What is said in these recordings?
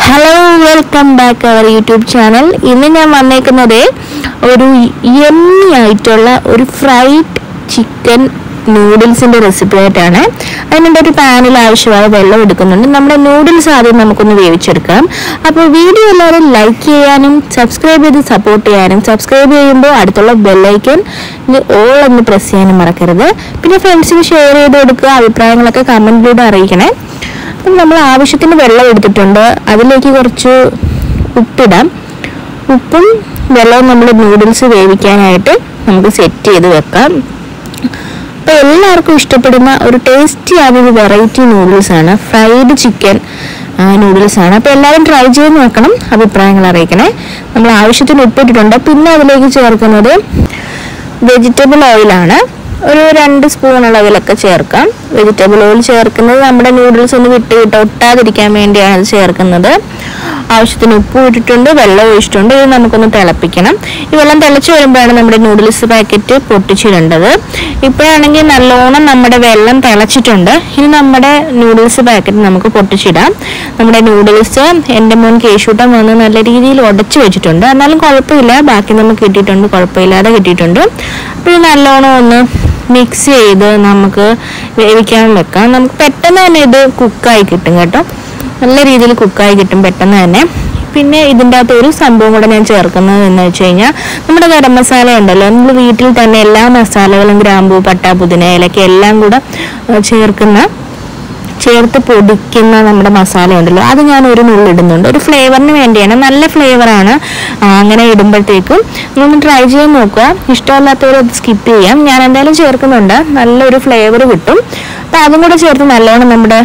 Hello, welcome back our YouTube channel. ഇന്ന് ഞാൻ വന്നേക്കുന്നത് ഒരു യമ്മി ആയിട്ടുള്ള ഒരു ഫ്രൈഡ് ചിക്കൻ നൂഡിൽസിൻ്റെ റെസിപ്പി ആയിട്ടാണ്. അതിനുണ്ട് ഒരു പാനിൽ ആവശ്യമായ വെള്ളം എടുക്കുന്നുണ്ട്. നമ്മുടെ നൂഡിൽസ് ആദ്യം നമുക്കൊന്ന് വേവിച്ചെടുക്കാം. അപ്പോൾ വീഡിയോ എല്ലാവരും ലൈക്ക് ചെയ്യാനും സബ്സ്ക്രൈബ് ചെയ്ത് സപ്പോർട്ട് ചെയ്യാനും, സബ്സ്ക്രൈബ് ചെയ്യുമ്പോൾ അടുത്തുള്ള ബെല്ലൈക്കൺ ഓൾ എന്ന് പ്രസ് ചെയ്യാനും മറക്കരുത്. പിന്നെ ഫ്രണ്ട്സിന് ഷെയർ ചെയ്ത് കൊടുക്കുക. അഭിപ്രായങ്ങളൊക്കെ കമൻറ്റിലൂടെ അറിയിക്കണേ. അപ്പം നമ്മൾ ആവശ്യത്തിന് വെള്ളം എടുത്തിട്ടുണ്ട്. അതിലേക്ക് കുറച്ച് ഉപ്പിടാം. ഉപ്പും വെള്ളവും നമ്മൾ നൂഡിൽസ് വേവിക്കാനായിട്ട് നമുക്ക് സെറ്റ് ചെയ്ത് വെക്കാം. അപ്പോൾ എല്ലാവർക്കും ഇഷ്ടപ്പെടുന്ന ഒരു ടേസ്റ്റി ആയൊരു വെറൈറ്റി നൂഡിൽസാണ്, ഫ്രൈഡ് ചിക്കൻ നൂഡിൽസാണ്. അപ്പോൾ എല്ലാവരും ട്രൈ ചെയ്ത് നോക്കണം, അഭിപ്രായങ്ങൾ അറിയിക്കണേ. നമ്മൾ ആവശ്യത്തിന് ഉപ്പിട്ടിട്ടുണ്ട്. പിന്നെ അതിലേക്ക് ചേർക്കുന്നത് വെജിറ്റബിൾ ഓയിലാണ്. ഒരു 2 സ്പൂൺ അളവിലൊക്കെ ചേർക്കാം. വെജിറ്റബിൾ ഓയിൽ ചേർക്കുന്നത് നമ്മുടെ നൂഡിൽസ് ഒന്ന് വിട്ട് ഒട്ടാതിരിക്കാൻ വേണ്ടിയാണ് അത് ചേർക്കുന്നത്. ആവശ്യത്തിന് ഉപ്പ് ഇട്ടിട്ടുണ്ട്, വെള്ളം ഒഴിച്ചിട്ടുണ്ട്. ഇത് നമുക്കൊന്ന് തിളപ്പിക്കണം. ഈ വെള്ളം തിളച്ച് വരുമ്പോഴാണ് നമ്മുടെ നൂഡിൽസ് പാക്കറ്റ് പൊട്ടിച്ചിടേണ്ടത്. ഇപ്പോഴാണെങ്കിൽ നല്ലോണം നമ്മുടെ വെള്ളം തിളച്ചിട്ടുണ്ട്. ഇനി നമ്മുടെ നൂഡിൽസ് പാക്കറ്റ് നമുക്ക് പൊട്ടിച്ചിടാം. നമ്മുടെ നൂഡിൽസ് എൻ്റെ മോൻ കേശൂട്ടം വന്ന് നല്ല രീതിയിൽ ഉടച്ചു വെച്ചിട്ടുണ്ട്. എന്നാലും കുഴപ്പമില്ല, ബാക്കി നമുക്ക് കിട്ടിയിട്ടുണ്ട്, കുഴപ്പമില്ലാതെ കിട്ടിയിട്ടുണ്ട്. അപ്പോൾ നല്ലോണം ഒന്ന് മിക്സ് ചെയ്ത് നമുക്ക് വേവിക്കാൻ വെക്കാം. നമുക്ക് പെട്ടെന്ന് തന്നെ ഇത് കുക്കായി കിട്ടും കേട്ടോ, നല്ല രീതിയിൽ കുക്കായി കിട്ടും പെട്ടെന്ന് തന്നെ. പിന്നെ ഇതിൻ്റെ അകത്ത് ഒരു സംഭവം കൂടെ ഞാൻ ചേർക്കുന്നത് എന്ന് വെച്ച് കഴിഞ്ഞാൽ, നമ്മുടെ ഗരം മസാല ഉണ്ടല്ലോ, നമ്മൾ വീട്ടിൽ തന്നെ എല്ലാ മസാലകളും ഗ്രാമ്പൂ, പട്ട, പുതിന, ഏലക്ക എല്ലാം കൂടെ ചേർത്ത് പൊടിക്കുന്ന നമ്മുടെ മസാല ഉണ്ടല്ലോ, അത് ഞാൻ ഒരു നുള്ളി ഇടുന്നുണ്ട്. ഒരു ഫ്ലേവറിന് വേണ്ടിയാണ്, നല്ല ഫ്ലേവറാണ്. അങ്ങനെ ഇടുമ്പോഴത്തേക്കും ഒന്ന് ട്രൈ ചെയ്ത് നോക്കുക. ഇഷ്ടമല്ലാത്തവർ അത് സ്കിപ്പ് ചെയ്യാം. ഞാൻ എന്തായാലും ചേർക്കുന്നുണ്ട്, നല്ലൊരു ഫ്ലേവർ കിട്ടും. അപ്പം അതും കൂടെ ചേർത്ത് നല്ലോണം നമ്മുടെ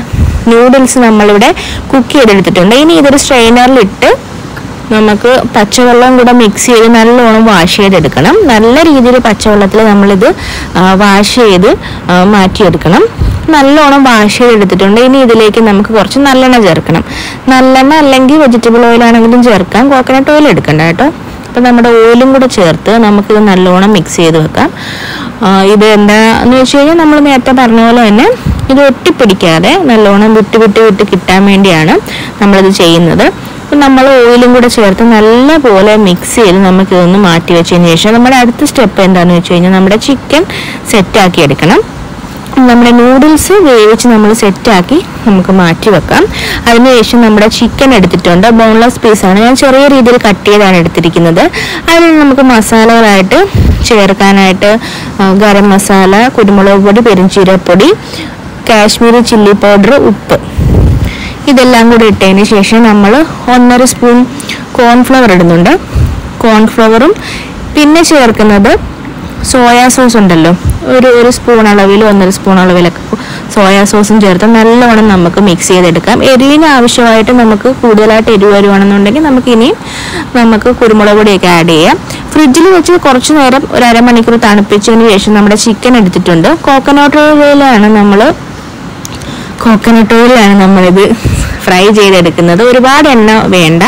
നൂഡിൽസ് നമ്മളിവിടെ കുക്ക് ചെയ്തെടുത്തിട്ടുണ്ട്. ഇനി ഇതൊരു സ്ട്രെയിനറിലിട്ട് നമുക്ക് പച്ചവെള്ളം കൂടെ മിക്സ് ചെയ്ത് നല്ലോണം വാഷ് ചെയ്തെടുക്കണം. നല്ല രീതിയിൽ പച്ചവെള്ളത്തിൽ നമ്മളിത് വാഷ് ചെയ്ത് മാറ്റിയെടുക്കണം. നല്ലോണം വാഷ് ചെയ്തെടുത്തിട്ടുണ്ട്. ഇനി ഇതിലേക്ക് നമുക്ക് കുറച്ച് നല്ലെണ്ണ ചേർക്കണം. നല്ലെണ്ണ അല്ലെങ്കിൽ വെജിറ്റബിൾ ഓയിൽ ആണെങ്കിലും ചേർക്കാം, കോക്കനട്ട് ഓയിൽ എടുക്കണ്ട കേട്ടോ. അപ്പം നമ്മുടെ ഓയിലും കൂടെ ചേർത്ത് നമുക്കിത് നല്ലോണം മിക്സ് ചെയ്ത് വെക്കാം. ഇത് എന്താന്ന് വെച്ച് കഴിഞ്ഞാൽ, നമ്മൾ നേരത്തെ പറഞ്ഞ പോലെ തന്നെ ഇത് ഒട്ടിപ്പിടിക്കാതെ നല്ലോണം വിട്ട് കിട്ടാൻ വേണ്ടിയാണ് നമ്മളിത് ചെയ്യുന്നത്. അപ്പം നമ്മൾ ഓയിലും കൂടെ ചേർത്ത് നല്ലപോലെ മിക്സ് ചെയ്ത് നമുക്കിതൊന്ന് മാറ്റി വെച്ചതിന് ശേഷം നമ്മുടെ അടുത്ത സ്റ്റെപ്പ് എന്താണെന്ന് വെച്ച് കഴിഞ്ഞാൽ, നമ്മുടെ ചിക്കൻ സെറ്റാക്കി എടുക്കണം. നമ്മുടെ നൂഡിൽസ് വേവിച്ച് നമ്മൾ സെറ്റാക്കി നമുക്ക് മാറ്റി വെക്കാം. അതിനുശേഷം നമ്മുടെ ചിക്കൻ എടുത്തിട്ടുണ്ട്, ബോൺലെസ് പീസാണ്. ഞാൻ ചെറിയ രീതിയിൽ കട്ട് ചെയ്താണ് എടുത്തിരിക്കുന്നത്. അതിൽ നമുക്ക് മസാലകളായിട്ട് ചേർക്കാനായിട്ട് ഗരം മസാല, കുരുമുളക് പൊടി, പെരുംജീരകപ്പൊടി, കാശ്മീരി ചില്ലി പൗഡർ, ഉപ്പ്, ഇതെല്ലാം കൂടി ഇട്ടതിന് ശേഷം നമ്മൾ 1.5 സ്പൂൺ കോൺഫ്ലവർ ഇടുന്നുണ്ട്. കോൺഫ്ലവറും പിന്നെ ചേർക്കുന്നത് സോയാ സോസ് ഉണ്ടല്ലോ, ഒരു സ്പൂൺ അളവിൽ 1.5 സ്പൂൺ അളവിലൊക്കെ സോയാ സോസും ചേർത്ത് നല്ലോണം നമുക്ക് മിക്സ് ചെയ്തെടുക്കാം. എരിവിന് ആവശ്യമായിട്ട് നമുക്ക് കൂടുതലായിട്ട് എരിവ് വരുവാണെന്നുണ്ടെങ്കിൽ നമുക്ക് കുരുമുളക് പൊടിയൊക്കെ ആഡ് ചെയ്യാം. ഫ്രിഡ്ജിൽ വെച്ച് കുറച്ച് നേരം ഒരു അരമണിക്കൂർ തണുപ്പിച്ചതിന് ശേഷം നമ്മുടെ ചിക്കൻ എടുത്തിട്ടുണ്ട്. കോക്കനട്ട് ഓയിലാണ് നമ്മളിത് ഫ്രൈ ചെയ്തെടുക്കുന്നത്. ഒരുപാട് എണ്ണ വേണ്ട,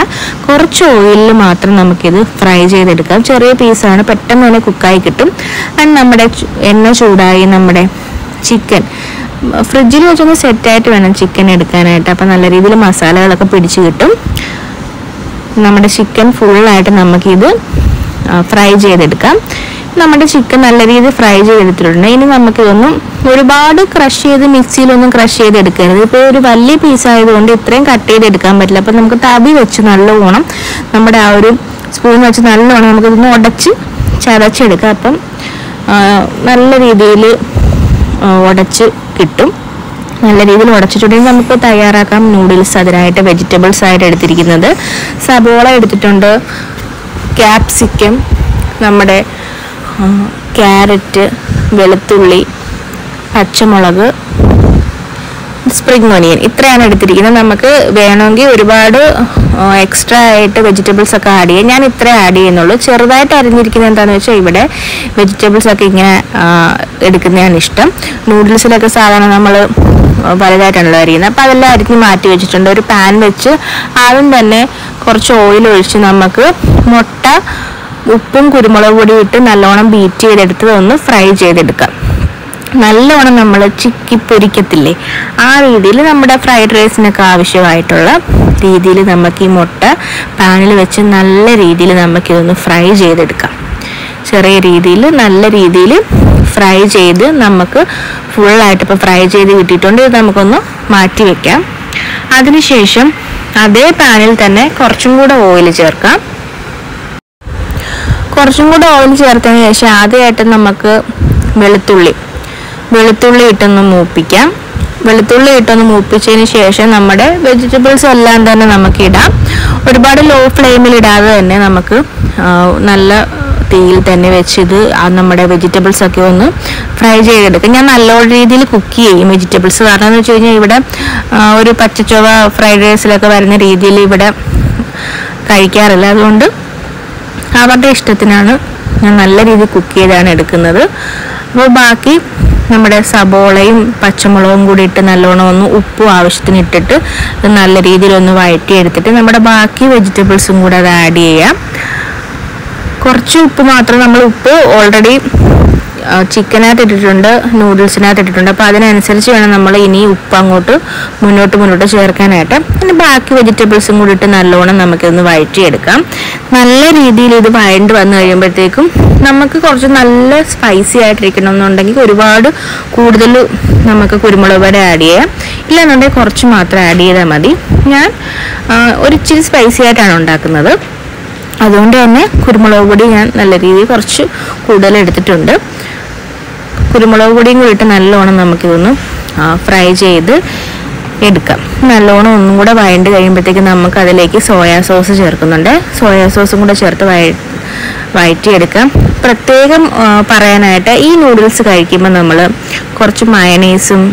കുറച്ച് ഓയിലിൽ മാത്രം നമുക്കിത് ഫ്രൈ ചെയ്തെടുക്കാം. ചെറിയ പീസാണ്, പെട്ടെന്ന് തന്നെ കുക്കായി കിട്ടും. നമ്മുടെ എണ്ണ ചൂടായി നമ്മുടെ ചിക്കൻ ഫ്രിഡ്ജിൽ വെച്ചൊന്ന് സെറ്റായിട്ട് വേണം ചിക്കൻ എടുക്കാനായിട്ട്. അപ്പം നല്ല രീതിയിൽ മസാലകളൊക്കെ പിടിച്ച് കിട്ടും. നമ്മുടെ ചിക്കൻ ഫുള്ളായിട്ട് നമുക്കിത് ഫ്രൈ ചെയ്തെടുക്കാം. നമ്മുടെ ചിക്കൻ നല്ല രീതിയിൽ ഫ്രൈ ചെയ്തെടുത്തിട്ടുണ്ട്. ഇനി നമുക്കിതൊന്നും ഒരുപാട് ക്രഷ് ചെയ്ത് മിക്സിയിലൊന്നും ക്രഷ് ചെയ്തെടുക്കരുത്. ഇപ്പോൾ ഒരു വലിയ പീസായതുകൊണ്ട് ഇത്രയും കട്ട് ചെയ്തെടുക്കാൻ പറ്റില്ല. അപ്പം നമുക്ക് തവി വെച്ച് നല്ലോണം നമ്മുടെ ആ ഒരു സ്പൂൺ വെച്ച് നല്ലോണം നമുക്കിതൊന്ന് ചതച്ചെടുക്കാം. അപ്പം നല്ല രീതിയിൽ ഉടച്ച് കിട്ടും. നല്ല രീതിയിൽ ഉടച്ചിട്ടുണ്ടെങ്കിൽ നമുക്ക് തയ്യാറാക്കാം നൂഡിൽസ്. അതിനായിട്ട് വെജിറ്റബിൾസ് ആയിട്ട് എടുത്തിരിക്കുന്നത് സബോള എടുത്തിട്ടുണ്ട്, ക്യാപ്സിക്കം, നമ്മുടെ ക്യാരറ്റ്, വെളുത്തുള്ളി, പച്ചമുളക്, സ്പ്രിംഗ് ഒനിയൻ, ഇത്രയാണ് എടുത്തിരിക്കുന്നത്. നമുക്ക് വേണമെങ്കിൽ ഒരുപാട് എക്സ്ട്രാ ആയിട്ട് വെജിറ്റബിൾസ് ഒക്കെ ആഡ് ചെയ്യാം. ഞാൻ ഇത്രേ ആഡ് ചെയ്യുന്നുള്ളൂ. ചെറുതായിട്ട് അരിഞ്ഞിരിക്കുന്നത് എന്താണെന്ന് വെച്ചാൽ, ഇവിടെ വെജിറ്റബിൾസ് ഒക്കെ ഇങ്ങനെ എടുക്കുന്നതാണ് ഇഷ്ടം. നൂഡിൽസിലൊക്കെ സാധാരണ നമ്മൾ വലുതായിട്ടാണല്ലോ അരിയുന്നത്. അപ്പോൾ അതെല്ലാം അരിഞ്ഞ് മാറ്റി വെച്ചിട്ടുണ്ട്. ഒരു പാൻ വെച്ച് ആദ്യം തന്നെ കുറച്ച് ഓയിൽ ഒഴിച്ച് നമുക്ക് മുട്ട, ഉപ്പും കുരുമുളക് പൊടിയും ഇട്ട് നല്ലോണം ബീറ്റ് ചെയ്തെടുത്ത് ഒന്ന് ഫ്രൈ ചെയ്തെടുക്കാം. നല്ലോണം നമ്മൾ ചിക്കി പൊരിക്കത്തില്ലേ, ആ രീതിയിൽ നമ്മുടെ ഫ്രൈഡ് റൈസിനൊക്കെ ആവശ്യമായിട്ടുള്ള രീതിയിൽ നമുക്ക് ഈ മുട്ട പാനിൽ വെച്ച് നല്ല രീതിയിൽ നമുക്കിതൊന്ന് ഫ്രൈ ചെയ്തെടുക്കാം. ചെറിയ രീതിയിൽ നല്ല രീതിയിൽ ഫ്രൈ ചെയ്ത് നമുക്ക് ഫുള്ളായിട്ട് ഇപ്പോൾ ഫ്രൈ ചെയ്ത് കിട്ടിയിട്ടുണ്ട്. ഇത് നമുക്കൊന്ന് മാറ്റി വെക്കാം. അതിനുശേഷം അതേ പാനിൽ തന്നെ കുറച്ചും കൂടെ ഓയിൽ ചേർക്കാം. കുറച്ചും കൂടെ ഓയിൽ ചേർത്തതിന് ശേഷം ആദ്യമായിട്ട് നമുക്ക് വെളുത്തുള്ളി ഇട്ടൊന്ന് മൂപ്പിക്കാം. വെളുത്തുള്ളി ഇട്ടൊന്ന് മൂപ്പിച്ചതിന് ശേഷം നമ്മുടെ വെജിറ്റബിൾസ് എല്ലാം തന്നെ നമുക്ക് ഇടാം. ഒരുപാട് ലോ ഫ്ലെയിമിൽ ഇടാതെ തന്നെ നമുക്ക് നല്ല തീയിൽ തന്നെ വെച്ചിത് നമ്മുടെ വെജിറ്റബിൾസ് ഒക്കെ ഒന്ന് ഫ്രൈ ചെയ്തെടുക്കാം. ഞാൻ നല്ല രീതിയിൽ കുക്ക് ചെയ്യും വെജിറ്റബിൾസ്. കാരണം എന്ന് വെച്ച് കഴിഞ്ഞാൽ ഇവിടെ ഒരു പച്ചച്ചൊവ ഫ്രൈഡ് റൈസിലൊക്കെ വരുന്ന രീതിയിൽ ഇവിടെ കഴിക്കാറില്ല. അതുകൊണ്ട് അവരുടെ ഇഷ്ടത്തിനാണ് ഞാൻ നല്ല രീതിയിൽ കുക്ക് ചെയ്താണ് എടുക്കുന്നത്. അപ്പോൾ ബാക്കി നമ്മുടെ സബോളയും പച്ചമുളകും കൂടി ഇട്ട് നല്ലോണം ഒന്ന് ഉപ്പും ആവശ്യത്തിന് ഇട്ടിട്ട് നല്ല രീതിയിൽ ഒന്ന് വഴറ്റിയെടുത്തിട്ട് നമ്മുടെ ബാക്കി വെജിറ്റബിൾസും കൂടെ അത് ആഡ് ചെയ്യാം. കുറച്ച് ഉപ്പ് മാത്രം, നമ്മൾ ഉപ്പ് ഓൾറെഡി ചിക്കനകത്ത് ഇട്ടിട്ടുണ്ട്, നൂഡിൽസിനകത്ത് ഇട്ടിട്ടുണ്ട്. അപ്പോൾ അതിനനുസരിച്ച് വേണം നമ്മൾ ഇനി ഉപ്പ് അങ്ങോട്ട് മുന്നോട്ട് ചേർക്കാനായിട്ട്. പിന്നെ ബാക്കി വെജിറ്റബിൾസും കൂടി ഇട്ട് നല്ലോണം നമുക്കിതൊന്ന് വഴറ്റിയെടുക്കാം. നല്ല രീതിയിൽ ഇത് വഴണ്ട് വന്നു കഴിയുമ്പോഴത്തേക്കും നമുക്ക് കുറച്ച് നല്ല സ്പൈസി ആയിട്ടിരിക്കണമെന്നുണ്ടെങ്കിൽ ഒരുപാട് കൂടുതൽ നമുക്ക് കുരുമുളക് പൊടി ആഡ് ചെയ്യാം. ഇല്ലെന്നുണ്ടെങ്കിൽ കുറച്ച് മാത്രം ആഡ് ചെയ്താൽ മതി. ഞാൻ ഒരിച്ചിരി സ്പൈസി ആയിട്ടാണ് ഉണ്ടാക്കുന്നത്. അതുകൊണ്ട് തന്നെ കുരുമുളക് പൊടി ഞാൻ നല്ല രീതിയിൽ കുറച്ച് കൂടുതൽ എടുത്തിട്ടുണ്ട്. കുരുമുളക് പൊടിയും കൂടി ഇട്ട് നല്ലോണം നമുക്കിതൊന്ന് ഫ്രൈ ചെയ്ത് എടുക്കാം. നല്ലോണം ഒന്നും കൂടെ വഴണ്ട് കഴിയുമ്പോഴത്തേക്ക് നമുക്ക് അതിലേക്ക് സോയാ സോസ് ചേർക്കുന്നുണ്ട്. സോയാ സോസും കൂടെ ചേർത്ത് വഴറ്റിയെടുക്കാം. പ്രത്യേകം പറയാനായിട്ട് ഈ നൂഡിൽസ് കഴിക്കുമ്പോൾ നമ്മൾ കുറച്ച് മയണൈസും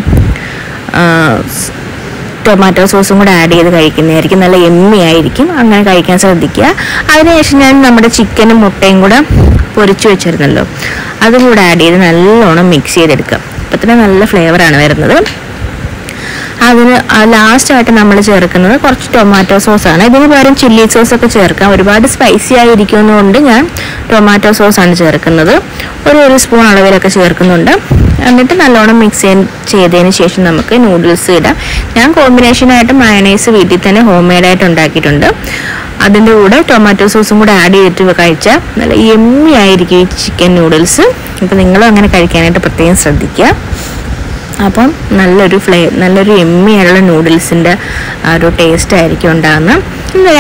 ടൊമാറ്റോ സോസും കൂടെ ആഡ് ചെയ്ത് കഴിക്കുന്നതായിരിക്കും നല്ല എമ്മി ആയിരിക്കും. അങ്ങനെ കഴിക്കാൻ ശ്രദ്ധിക്കുക. അതിനുശേഷം ഞാൻ നമ്മുടെ ചിക്കനും മുട്ടയും കൂടെ പൊരിച്ചു വെച്ചിരുന്നല്ലോ, അതും കൂടെ ആഡ് ചെയ്ത് നല്ലോണം മിക്സ് ചെയ്തെടുക്കാം. അപ്പം തന്നെ നല്ല ഫ്ലേവറാണ് വരുന്നത്. അതിന് ലാസ്റ്റായിട്ട് നമ്മൾ ചേർക്കുന്നത് കുറച്ച് ടൊമാറ്റോ സോസാണ്. ഇതിന് പകരം ചില്ലി സോസൊക്കെ ചേർക്കാം. ഒരുപാട് സ്പൈസി ആയിരിക്കുന്നതുകൊണ്ട് ഞാൻ ടൊമാറ്റോ സോസാണ് ചേർക്കുന്നത്. ഒരു സ്പൂൺ അളവിലൊക്കെ ചേർക്കുന്നുണ്ട്. എന്നിട്ട് നല്ലോണം മിക്സ് ചെയ്തതിന് ശേഷം നമുക്ക് നൂഡിൽസ് ഇടാം. ഞാൻ കോമ്പിനേഷനായിട്ട് മയണൈസ് വീട്ടിൽ തന്നെ ഹോം മെയ്ഡായിട്ട് ഉണ്ടാക്കിയിട്ടുണ്ട്. അതിൻ്റെ കൂടെ ടൊമാറ്റോ സോസും കൂടെ ആഡ് ചെയ്തിട്ട് കഴിച്ചാൽ നല്ല യമ്മി ആയിരിക്കും ഈ ചിക്കൻ നൂഡിൽസ്. അപ്പോൾ നിങ്ങളും അങ്ങനെ കഴിക്കാനായിട്ട് പ്രത്യേകം ശ്രദ്ധിക്കുക. അപ്പം നല്ലൊരു യമ്മി ആയിട്ടുള്ള നൂഡിൽസിൻ്റെ ഒരു ടേസ്റ്റ് ആയിരിക്കും ഉണ്ടാകുന്നത്.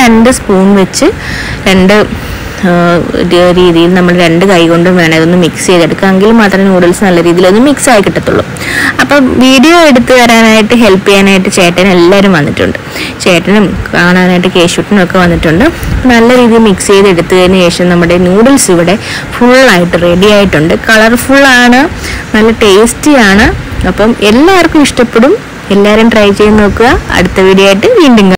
2 സ്പൂൺ വെച്ച് 2 രീതിയിൽ നമ്മൾ 2 കൈ കൊണ്ടും വേണം ഇതൊന്ന് മിക്സ് ചെയ്തെടുക്കുക. എങ്കിൽ മാത്രമേ നൂഡിൽസ് നല്ല രീതിയിൽ ഒന്ന് മിക്സ് ആയി കിട്ടത്തുള്ളൂ. അപ്പം വീഡിയോ എടുത്തു തരാനായിട്ട് ഹെൽപ്പ് ചെയ്യാനായിട്ട് ചേട്ടനും എല്ലാവരും വന്നിട്ടുണ്ട്. ചേട്ടനും കാണാനായിട്ട് കേശുട്ടനും ഒക്കെ വന്നിട്ടുണ്ട്. നല്ല രീതിയിൽ മിക്സ് ചെയ്തെടുത്തതിന് ശേഷം നമ്മുടെ നൂഡിൽസ് ഇവിടെ ഫുള്ളായിട്ട് റെഡി ആയിട്ടുണ്ട്. കളർഫുള്ളാണ്, നല്ല ടേസ്റ്റിയാണ്. അപ്പം എല്ലാവർക്കും ഇഷ്ടപ്പെടും. എല്ലാവരും ട്രൈ ചെയ്ത് നോക്കുക. അടുത്ത വീഡിയോ ആയിട്ട് വീണ്ടും